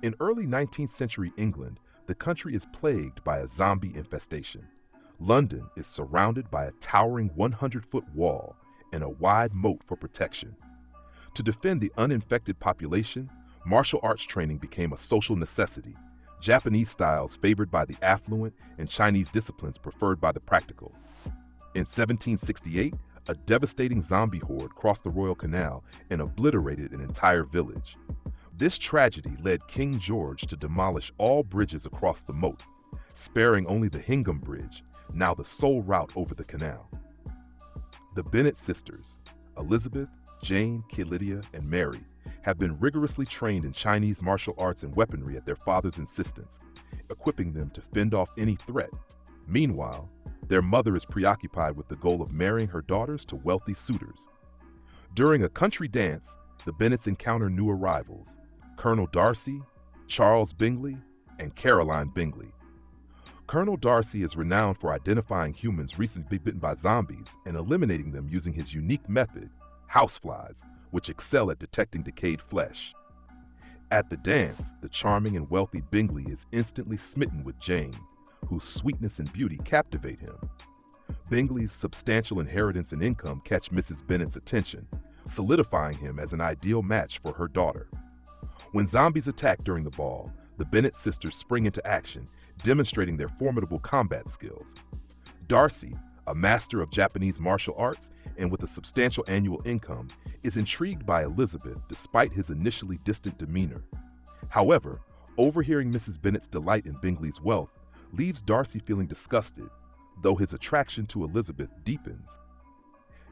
In early 19th century England, the country is plagued by a zombie infestation. London is surrounded by a towering 100-foot wall and a wide moat for protection. To defend the uninfected population, martial arts training became a social necessity, Japanese styles favored by the affluent and Chinese disciplines preferred by the practical. In 1768, a devastating zombie horde crossed the Royal Canal and obliterated an entire village. This tragedy led King George to demolish all bridges across the moat, sparing only the Hingham Bridge, now the sole route over the canal. The Bennet sisters, Elizabeth, Jane, Lydia, and Mary, have been rigorously trained in Chinese martial arts and weaponry at their father's insistence, equipping them to fend off any threat. Meanwhile, their mother is preoccupied with the goal of marrying her daughters to wealthy suitors. During a country dance, the Bennets encounter new arrivals, Colonel Darcy, Charles Bingley, and Caroline Bingley. Colonel Darcy is renowned for identifying humans recently bitten by zombies and eliminating them using his unique method, houseflies, which excel at detecting decayed flesh. At the dance, the charming and wealthy Bingley is instantly smitten with Jane, whose sweetness and beauty captivate him. Bingley's substantial inheritance and income catch Mrs. Bennet's attention, solidifying him as an ideal match for her daughter. When zombies attack during the ball, the Bennet sisters spring into action, demonstrating their formidable combat skills. Darcy, a master of Japanese martial arts and with a substantial annual income, is intrigued by Elizabeth despite his initially distant demeanor. However, overhearing Mrs. Bennet's delight in Bingley's wealth leaves Darcy feeling disgusted, though his attraction to Elizabeth deepens.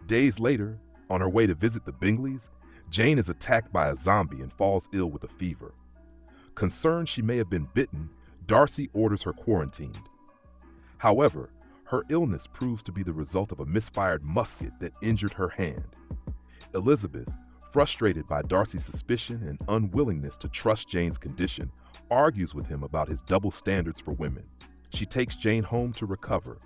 Days later, on her way to visit the Bingleys, Jane is attacked by a zombie and falls ill with a fever. Concerned she may have been bitten, Darcy orders her quarantined. However, her illness proves to be the result of a misfired musket that injured her hand. Elizabeth, frustrated by Darcy's suspicion and unwillingness to trust Jane's condition, argues with him about his double standards for women. She takes Jane home to recover,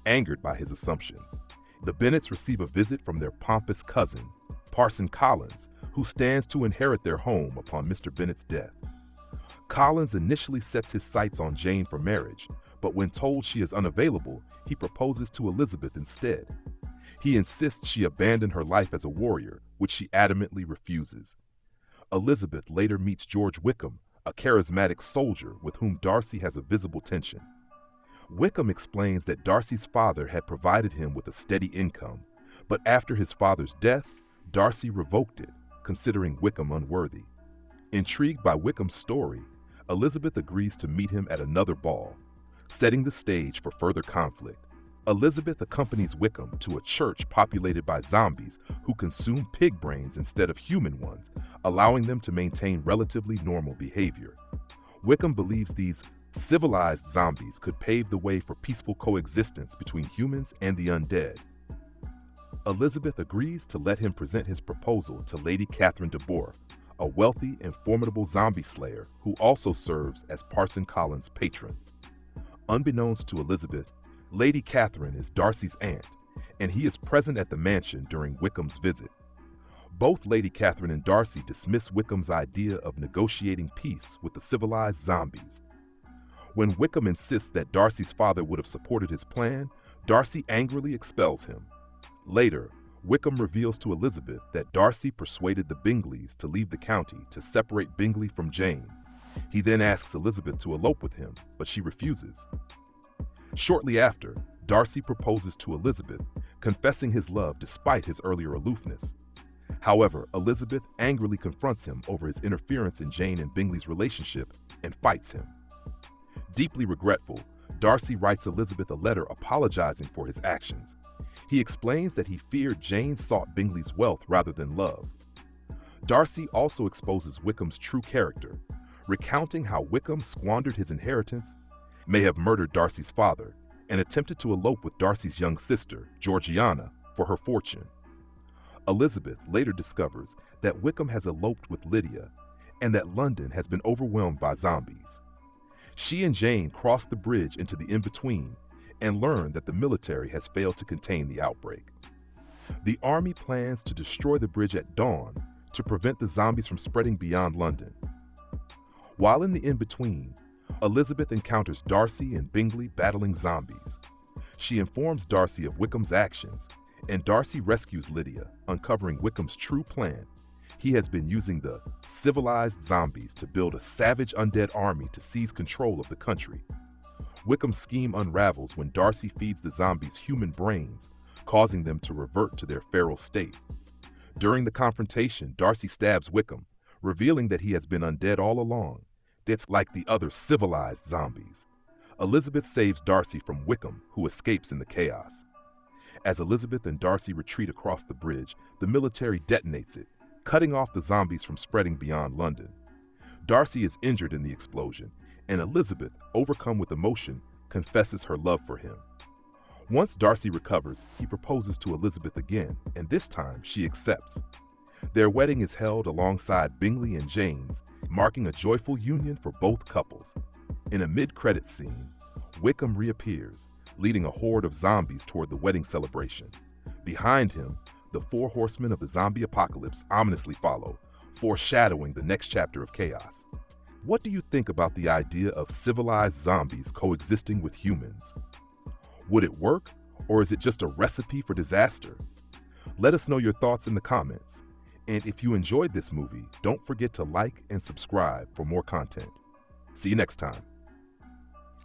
angered by his assumptions. The Bennets receive a visit from their pompous cousin, Parson Collins, who stands to inherit their home upon Mr. Bennet's death. Collins initially sets his sights on Jane for marriage, but when told she is unavailable, he proposes to Elizabeth instead. He insists she abandon her life as a warrior, which she adamantly refuses. Elizabeth later meets George Wickham, a charismatic soldier with whom Darcy has a visible tension. Wickham explains that Darcy's father had provided him with a steady income, but after his father's death, Darcy revoked it, considering Wickham unworthy. Intrigued by Wickham's story, Elizabeth agrees to meet him at another ball, setting the stage for further conflict. Elizabeth accompanies Wickham to a church populated by zombies who consume pig brains instead of human ones, allowing them to maintain relatively normal behavior. Wickham believes these civilized zombies could pave the way for peaceful coexistence between humans and the undead. Elizabeth agrees to let him present his proposal to Lady Catherine de Bourgh, a wealthy and formidable zombie slayer who also serves as Parson Collins' patron. Unbeknownst to Elizabeth, Lady Catherine is Darcy's aunt, and he is present at the mansion during Wickham's visit. Both Lady Catherine and Darcy dismiss Wickham's idea of negotiating peace with the civilized zombies. When Wickham insists that Darcy's father would have supported his plan, Darcy angrily expels him. Later, Wickham reveals to Elizabeth that Darcy persuaded the Bingleys to leave the county to separate Bingley from Jane. He then asks Elizabeth to elope with him, but she refuses. Shortly after, Darcy proposes to Elizabeth, confessing his love despite his earlier aloofness. However, Elizabeth angrily confronts him over his interference in Jane and Bingley's relationship and fights him. Deeply regretful, Darcy writes Elizabeth a letter apologizing for his actions. He explains that he feared Jane sought Bingley's wealth rather than love. Darcy also exposes Wickham's true character, recounting how Wickham squandered his inheritance, may have murdered Darcy's father, and attempted to elope with Darcy's young sister, Georgiana, for her fortune. Elizabeth later discovers that Wickham has eloped with Lydia, and that London has been overwhelmed by zombies. She and Jane cross the bridge into the in-between and learn that the military has failed to contain the outbreak. The army plans to destroy the bridge at dawn to prevent the zombies from spreading beyond London. While in the in-between, Elizabeth encounters Darcy and Bingley battling zombies. She informs Darcy of Wickham's actions, and Darcy rescues Lydia, uncovering Wickham's true plan. He has been using the civilized zombies to build a savage undead army to seize control of the country. Wickham's scheme unravels when Darcy feeds the zombies human brains, causing them to revert to their feral state. During the confrontation, Darcy stabs Wickham, revealing that he has been undead all along. That's like the other civilized zombies. Elizabeth saves Darcy from Wickham, who escapes in the chaos. As Elizabeth and Darcy retreat across the bridge, the military detonates it, cutting off the zombies from spreading beyond London. Darcy is injured in the explosion, and Elizabeth, overcome with emotion, confesses her love for him. Once Darcy recovers, he proposes to Elizabeth again, and this time she accepts. Their wedding is held alongside Bingley and Jane's, marking a joyful union for both couples. In a mid-credits scene, Wickham reappears, leading a horde of zombies toward the wedding celebration. Behind him, the four horsemen of the zombie apocalypse ominously follow, foreshadowing the next chapter of chaos. What do you think about the idea of civilized zombies coexisting with humans? Would it work, or is it just a recipe for disaster? Let us know your thoughts in the comments. And if you enjoyed this movie, don't forget to like and subscribe for more content. See you next time.